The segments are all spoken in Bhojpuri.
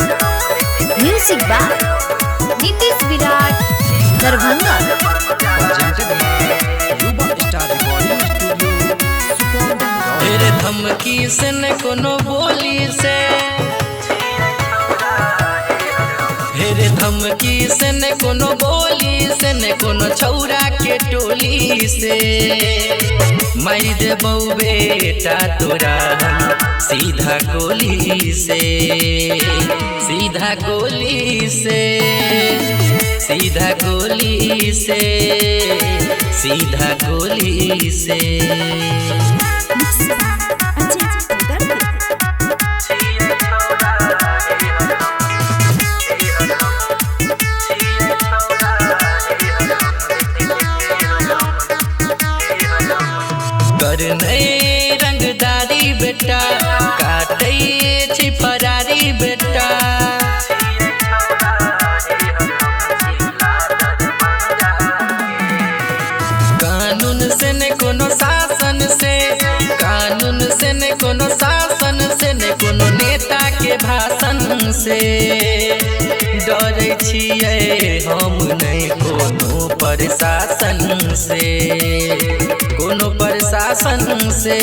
म्यूजिक बाय नीतीश विराट दरभंगा। तेरे धमकी से न कोनो बोली से, तेरे धमकी से न कोनो बोली से, न कोनो छौरा के टोली से मार देबौ बेटा तोरा हम सीधा गोली से, सीधा गोली से, सीधा गोली से, सीधा गोली से। करने रंगदारी बेटा काटे छी फरारी बेटा, कानून से न कोनो शासन से, कानून से न कोनो शासन से, न कोनो नेता के भाषण से डरे छियै हम नहीं कोनो प्रशासन से, कोनो प्रशासन से,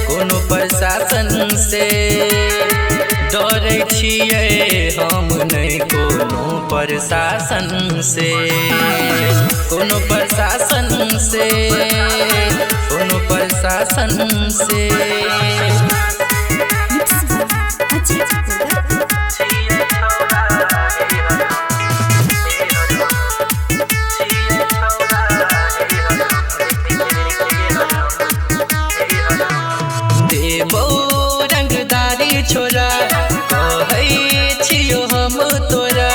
कोनो प्रशासन से डरे छियै हम नहीं कोनो प्रशासन से, कोनो प्रशासन से, कोनो प्रशासन से। देबो रंगदारी छोरा कहै छियो हम तोरा,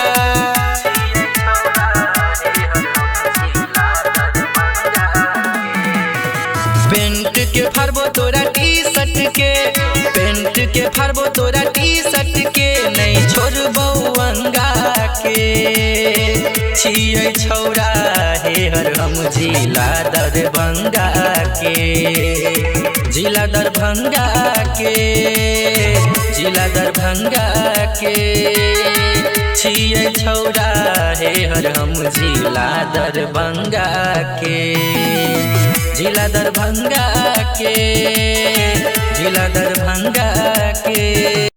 पेंट के फाड़बो तोरा टी शर्ट के, पेंट के फाड़बो तोरा टी शर्ट के, नहीं छोड़बो अंगा के छियै छौरा हे हर हम जिला दरभंगा के, जिला दरभंगा के, जिला दरभंगा के छियै छौरा हे हर हम जिला दरभंगा के, जिला दरभंगा के, जिला दरभंगा के।